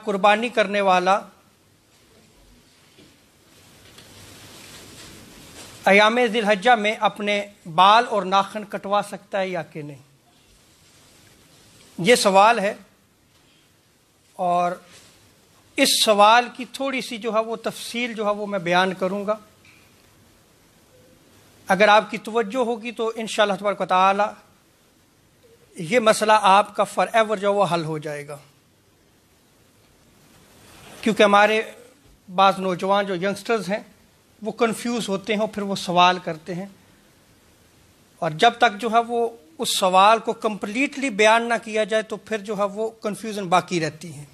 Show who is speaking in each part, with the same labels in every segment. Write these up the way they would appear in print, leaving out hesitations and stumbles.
Speaker 1: قربانی کرنے والا ایام ذی الحجہ میں اپنے بال اور ناخن کٹوا سکتا ہے یا کہ نہیں؟ یہ سوال ہے، اور اس سوال کی تھوڑی سی جو ہے وہ تفصیل جو ہے وہ میں بیان کروں گا۔ اگر آپ کی توجہ ہوگی تو انشاءاللہ تبارک و تعالی یہ مسئلہ آپ کا فار ایور جو وہ حل ہو جائے گا، کیونکہ ہمارے بعض نوجوان جو ینگسٹرز ہیں وہ کنفیوز ہوتے ہیں اور پھر وہ سوال کرتے ہیں، اور جب تک جو ہے وہ اس سوال کو کمپلیٹلی بیان نہ کیا جائے تو پھر جو ہے وہ کنفیوژن باقی رہتی ہے۔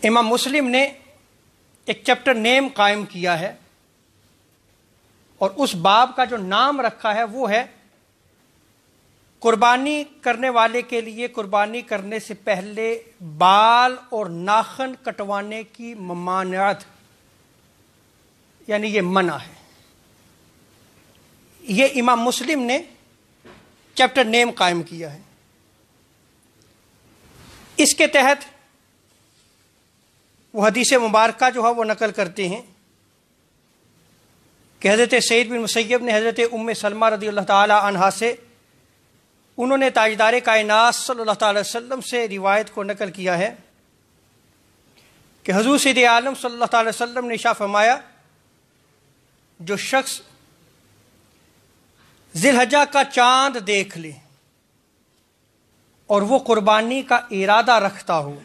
Speaker 1: امام مسلم نے ایک چیپٹر نیم قائم کیا ہے، اور اس باب کا جو نام رکھا ہے وہ ہے قربانی کرنے والے کے لیے قربانی کرنے سے پہلے بال اور ناخن کٹوانے کی ممانعت، یعنی یہ منع ہے۔ یہ امام مسلم نے چیپٹر نیم قائم کیا ہے۔ اس کے تحت وہ حدیث مبارکہ جو ہے وہ نقل کرتے ہیں کہ حضرت سعید بن مسیب نے حضرت ام سلمہ رضی اللہ تعالی عنہا سے، انہوں نے تاجدار کائنات صلی اللہ تعالی وسلم سے روایت کو نقل کیا ہے کہ حضور سید عالم صلی اللہ تعالی وسلم نے ارشاد فرمایا، جو شخص ذی الحجہ کا چاند دیکھ لے اور وہ قربانی کا ارادہ رکھتا ہو،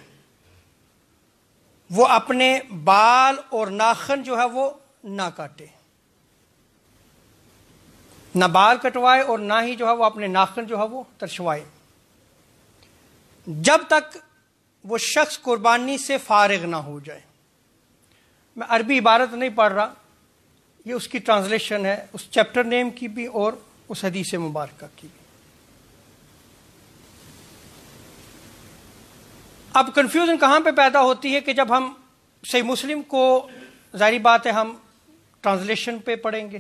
Speaker 1: وہ اپنے بال اور ناخن جو ہے وہ نہ کاٹے، نہ بال کٹوائے اور نہ ہی جو ہے وہ اپنے ناخن جو ہے وہ ترشوائے، جب تک وہ شخص قربانی سے فارغ نہ ہو جائے۔ میں عربی عبارت نہیں پڑھ رہا، یہ اس کی ٹرانسلیشن ہے اس چیپٹر نیم کی بھی اور اس حدیث مبارکہ کی بھی۔ اب کنفیوژن کہاں پہ پیدا ہوتی ہے کہ جب ہم صحیح مسلم کو، ظاہری بات ہے ہم ٹرانسلیشن پہ پڑھیں گے،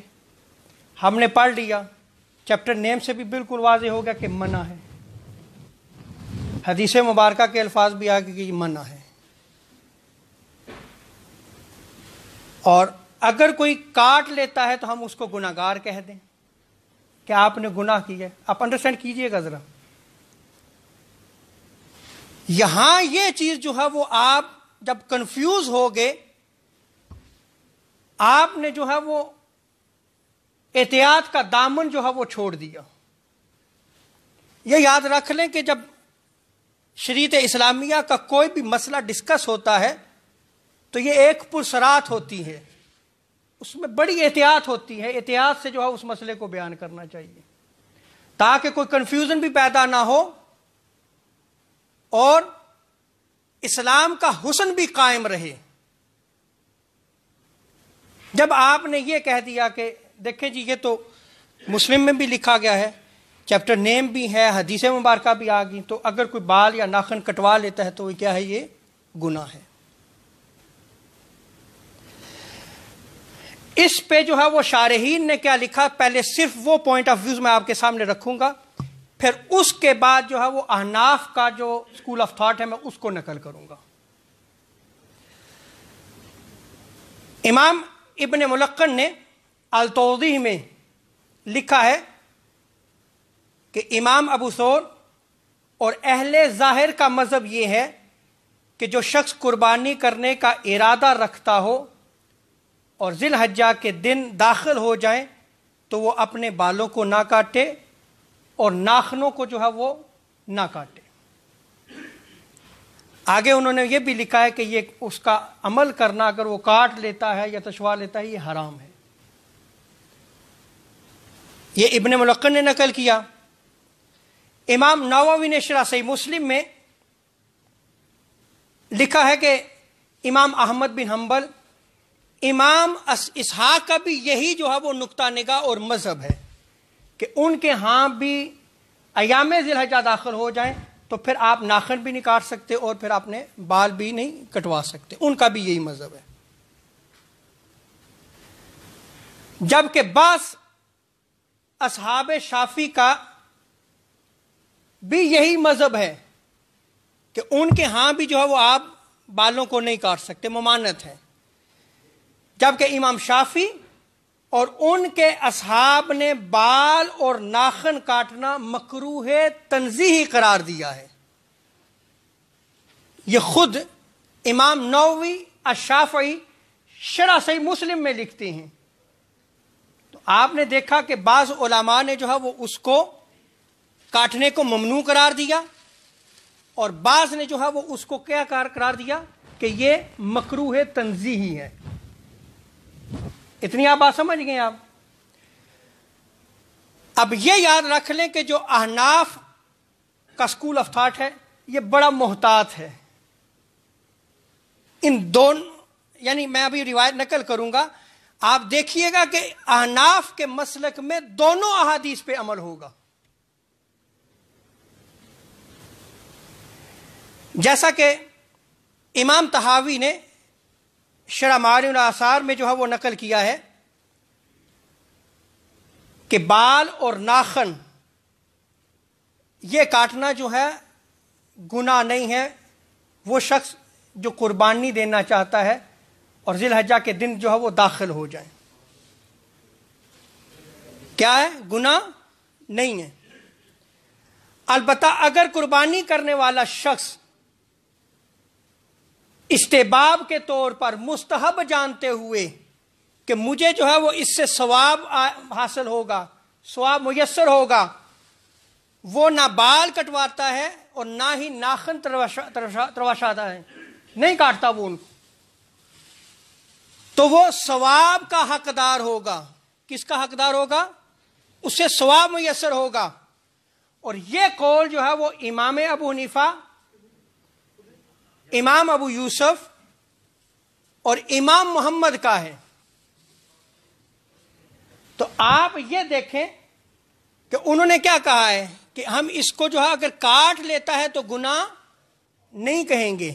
Speaker 1: ہم نے پڑھ لیا، چیپٹر نیم سے بھی بالکل واضح ہو گیا کہ منع ہے، حدیث مبارکہ کے الفاظ بھی آگے کہ یہ منع ہے، اور اگر کوئی کاٹ لیتا ہے تو ہم اس کو گناہگار کہہ دیں کہ آپ نے گناہ کیا ہے۔ آپ انڈرسٹینڈ کیجئے گا ذرا، یہاں یہ چیز جو ہے وہ آپ جب کنفیوز ہو گئے، آپ نے جو ہے وہ احتیاط کا دامن جو ہے وہ چھوڑ دیا۔ یہ یاد رکھ لیں کہ جب شریعت اسلامیہ کا کوئی بھی مسئلہ ڈسکس ہوتا ہے تو یہ ایک پرسرات ہوتی ہے، اس میں بڑی احتیاط ہوتی ہے، احتیاط سے جو ہے اس مسئلے کو بیان کرنا چاہیے تاکہ کوئی کنفیوژن بھی پیدا نہ ہو اور اسلام کا حسن بھی قائم رہے۔ جب آپ نے یہ کہہ دیا کہ دیکھیں جی یہ تو مسلم میں بھی لکھا گیا ہے، چیپٹر نیم بھی ہے، حدیث مبارکہ بھی آ گئی، تو اگر کوئی بال یا ناخن کٹوا لیتا ہے تو یہ کیا ہے؟ یہ گناہ ہے۔ اس پہ جو ہے وہ شارحین نے کیا لکھا، پہلے صرف وہ پوائنٹ آف ویوز میں آپ کے سامنے رکھوں گا، پھر اس کے بعد جو ہے وہ احناف کا جو اسکول آف تھاٹ ہے میں اس کو نقل کروں گا۔ امام ابن ملقن نے التوضیح میں لکھا ہے کہ امام ابو ثور اور اہل ظاہر کا مذہب یہ ہے کہ جو شخص قربانی کرنے کا ارادہ رکھتا ہو اور ذی الحجہ کے دن داخل ہو جائیں تو وہ اپنے بالوں کو نہ کاٹے اور ناخنوں کو جو ہے وہ نہ کاٹے۔ آگے انہوں نے یہ بھی لکھا ہے کہ یہ اس کا عمل کرنا اگر وہ کاٹ لیتا ہے یا تشوا لیتا ہے یہ حرام ہے۔ یہ ابن ملقن نے نقل کیا۔ امام نووی نے شرح صحیح مسلم میں لکھا ہے کہ امام احمد بن حنبل، امام اسحاق کا بھی یہی جو ہے وہ نقطہ نگاہ اور مذہب ہے کہ ان کے ہاں بھی ایام ذی الحجہ داخل ہو جائیں تو پھر آپ ناخن بھی نہیں کاٹ سکتے اور پھر آپ نے بال بھی نہیں کٹوا سکتے، ان کا بھی یہی مذہب ہے۔ جبکہ بعض اصحاب شافعی کا بھی یہی مذہب ہے کہ ان کے ہاں بھی جو ہے وہ آپ بالوں کو نہیں کاٹ سکتے، ممانعت ہے، جبکہ امام شافعی اور ان کے اصحاب نے بال اور ناخن کاٹنا مکروہ تنزیہی قرار دیا ہے۔ یہ خود امام نووی الشافعی شرح صحیح مسلم میں لکھتے ہیں۔ تو آپ نے دیکھا کہ بعض علماء نے جو ہے وہ اس کو کاٹنے کو ممنوع قرار دیا، اور بعض نے جو ہے وہ اس کو کیا قرار دیا کہ یہ مکروہ تنزیہی ہے۔ اتنی آپ بات سمجھ گئے آپ؟ اب یہ یاد رکھ لیں کہ جو احناف کا اسکول آف تھاٹ ہے یہ بڑا محتاط ہے۔ ان دونوں، یعنی میں ابھی روایت نقل کروں گا، آپ دیکھیے گا کہ احناف کے مسلک میں دونوں احادیث پہ عمل ہوگا۔ جیسا کہ امام طحاوی نے شرح معارف الاثار میں جو ہے وہ نقل کیا ہے کہ بال اور ناخن یہ کاٹنا جو ہے گناہ نہیں ہے، وہ شخص جو قربانی دینا چاہتا ہے اور ذی الحجہ کے دن جو ہے وہ داخل ہو جائیں، کیا ہے؟ گناہ نہیں ہے۔ البتہ اگر قربانی کرنے والا شخص استحباب کے طور پر مستحب جانتے ہوئے کہ مجھے جو ہے وہ اس سے ثواب حاصل ہوگا، ثواب میسر ہوگا، وہ نہ بال کٹواتا ہے اور نہ ہی ناخن تراشاتا ہے، نہیں کاٹتا وہ ان کو، تو وہ ثواب کا حقدار ہوگا۔ کس کا حقدار ہوگا؟ اس سے ثواب میسر ہوگا۔ اور یہ قول جو ہے وہ امام ابو حنیفہ، امام ابو یوسف اور امام محمد کا ہے۔ تو آپ یہ دیکھیں کہ انہوں نے کیا کہا ہے کہ ہم اس کو جو ہے اگر کاٹ لیتا ہے تو گناہ نہیں کہیں گے،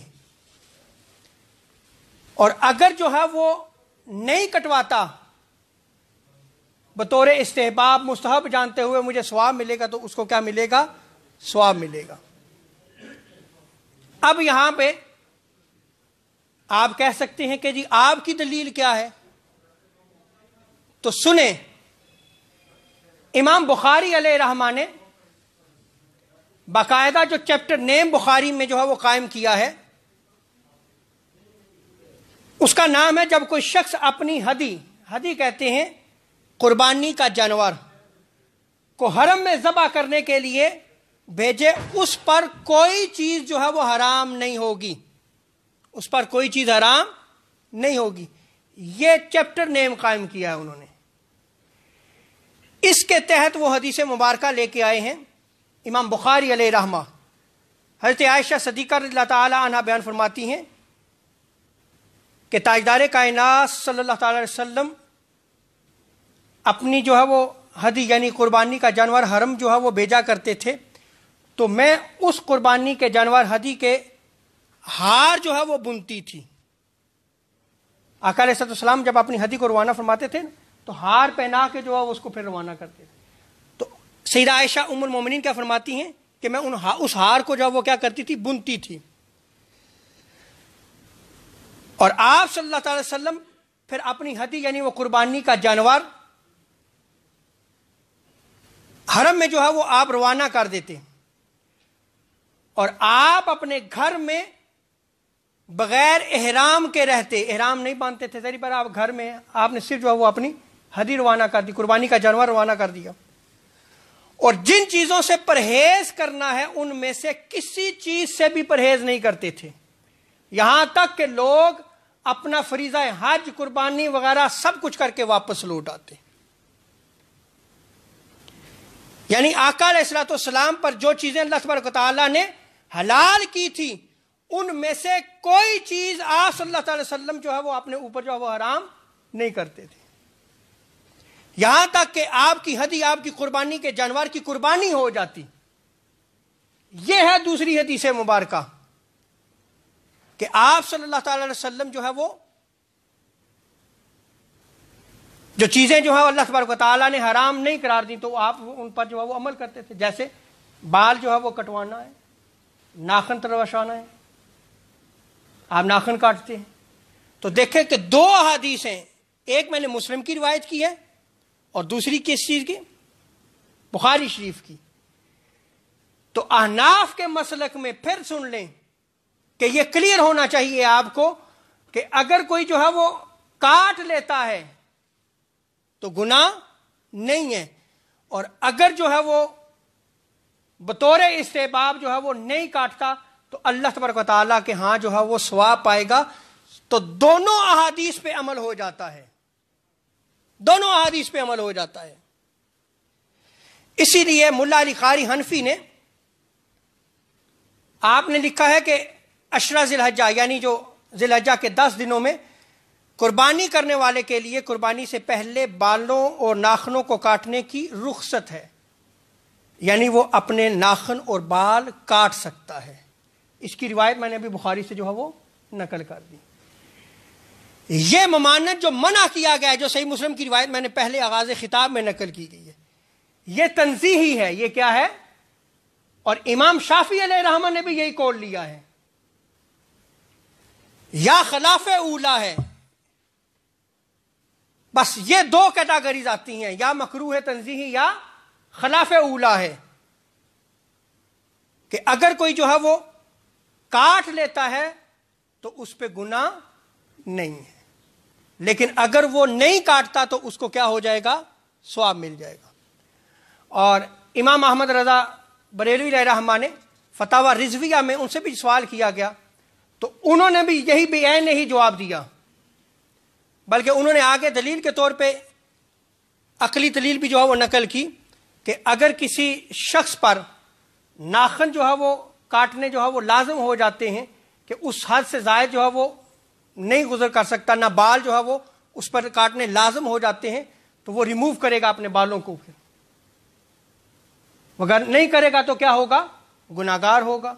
Speaker 1: اور اگر جو ہے وہ نہیں کٹواتا بطور استحباب مستحب جانتے ہوئے مجھے ثواب ملے گا تو اس کو کیا ملے گا؟ ثواب ملے گا۔ اب یہاں پہ آپ کہہ سکتے ہیں کہ جی آپ کی دلیل کیا ہے؟ تو سنیں، امام بخاری علیہ رحمہ نے باقاعدہ جو چیپٹر نیم بخاری میں جو ہے وہ قائم کیا ہے، اس کا نام ہے جب کوئی شخص اپنی ہدی کہتے ہیں قربانی کا جانور کو حرم میں ذبح کرنے کے لیے بھیجے، اس پر کوئی چیز جو ہے وہ حرام نہیں ہوگی، اس پر کوئی چیز حرام نہیں ہوگی۔ یہ چیپٹر نیم قائم کیا ہے انہوں نے۔ اس کے تحت وہ حدیث مبارکہ لے کے آئے ہیں امام بخاری علیہ رحمہ۔ حضرت عائشہ صدیقہ رضی اللہ تعالی عنہا بیان فرماتی ہیں کہ تاجدار کائنات صلی اللہ تعالی علیہ وسلم اپنی جو ہے وہ ہدی یعنی قربانی کا جانور حرم جو ہے وہ بھیجا کرتے تھے، تو میں اس قربانی کے جانور ہدی کے ہار جو ہے وہ بنتی تھی۔ آقا علیہ السلام جب اپنی ہدی کو روانہ فرماتے تھے تو ہار پہنا کے جو ہے اس کو پھر روانہ کرتے تھے۔ تو سیدہ عائشہ ام المومنین کیا فرماتی ہیں کہ میں اس ہار کو جو ہے وہ کیا کرتی تھی؟ بنتی تھی۔ اور آپ صلی اللہ تعالی وسلم پھر اپنی ہدی یعنی وہ قربانی کا جانور حرم میں جو ہے وہ آپ روانہ کر دیتے، اور آپ اپنے گھر میں بغیر احرام کے رہتے، احرام نہیں باندھتے تھے، ذریعہ پر آپ گھر میں آپ نے صرف جو ہے وہ اپنی ہدی روانہ کر دی، قربانی کا جانور روانہ کر دیا۔ اور جن چیزوں سے پرہیز کرنا ہے ان میں سے کسی چیز سے بھی پرہیز نہیں کرتے تھے، یہاں تک کہ لوگ اپنا فریضہ حج قربانی وغیرہ سب کچھ کر کے واپس لوٹ آتے۔ یعنی آقا علیہ الصلوۃ والسلام پر جو چیزیں اللہ تبارک و تعالیٰ نے حلال کی تھی ان میں سے کوئی چیز آپ صلی اللہ تعالی وسلم جو ہے وہ اپنے اوپر جو ہے وہ حرام نہیں کرتے تھے، یہاں تک کہ آپ کی ہدی، آپ کی قربانی کے جانور کی قربانی ہو جاتی۔ یہ ہے دوسری حدیث مبارکہ کہ آپ صلی اللہ تعالی وسلم جو ہے وہ جو چیزیں جو ہے اللہ تبارک و تعالیٰ نے حرام نہیں قرار دی تو آپ ان پر جو ہے وہ عمل کرتے تھے۔ جیسے بال جو ہے وہ کٹوانا ہے، ناخن تراشانا ہے، آپ ناخن کاٹتے ہیں. تو دیکھیں کہ دو احادیث ہیں، ایک میں نے مسلم کی روایت کی ہے اور دوسری کس چیز کی؟ بخاری شریف کی. تو احناف کے مسلک میں پھر سن لیں کہ یہ کلیئر ہونا چاہیے آپ کو کہ اگر کوئی جو ہے وہ کاٹ لیتا ہے تو گناہ نہیں ہے، اور اگر جو ہے وہ بطور استحباب جو ہے وہ نہیں کاٹتا تو اللہ تبارک و تعالیٰ کے ہاں جو ہے وہ ثواب پائے گا. تو دونوں احادیث پہ عمل ہو جاتا ہے، دونوں احادیث پہ عمل ہو جاتا ہے. اسی لیے ملا علی قاری حنفی نے آپ نے لکھا ہے کہ عشرہ ذی الحجہ یعنی جو ذی الحجہ کے 10 دنوں میں قربانی کرنے والے کے لیے قربانی سے پہلے بالوں اور ناخنوں کو کاٹنے کی رخصت ہے، یعنی وہ اپنے ناخن اور بال کاٹ سکتا ہے. اس کی روایت میں نے ابھی بخاری سے جو ہے وہ نقل کر دی. یہ ممانعت جو منع کیا گیا ہے، جو صحیح مسلم کی روایت میں نے پہلے آغاز خطاب میں نقل کی گئی ہے، یہ تنزیہی ہے. یہ کیا ہے؟ اور امام شافعی علیہ الرحمہ نے بھی یہی قول لیا ہے. یا خلاف اولا ہے، بس یہ دو کیٹاگریز آتی ہیں، یا مکروہ ہے تنزیہی یا خلاف اولا ہے، کہ اگر کوئی جو ہے وہ کاٹ لیتا ہے تو اس پہ گناہ نہیں ہے، لیکن اگر وہ نہیں کاٹتا تو اس کو کیا ہو جائے گا؟ ثواب مل جائے گا. اور امام احمد رضا بریلوی علیہ الرحمہ نے فتاوی رضویہ میں ان سے بھی سوال کیا گیا تو انہوں نے بھی یہی بعین ہی جواب دیا، بلکہ انہوں نے آگے دلیل کے طور پہ عقلی دلیل بھی جو ہے وہ نقل کی کہ اگر کسی شخص پر ناخن جو ہے وہ کاٹنے جو ہے وہ لازم ہو جاتے ہیں کہ اس حد سے زائد جو ہے وہ نہیں گزر کر سکتا، نہ بال جو ہے وہ اس پر کاٹنے لازم ہو جاتے ہیں، تو وہ ریموو کرے گا اپنے بالوں کو. پھر اگر نہیں کرے گا تو کیا ہوگا؟ گناہگار ہوگا.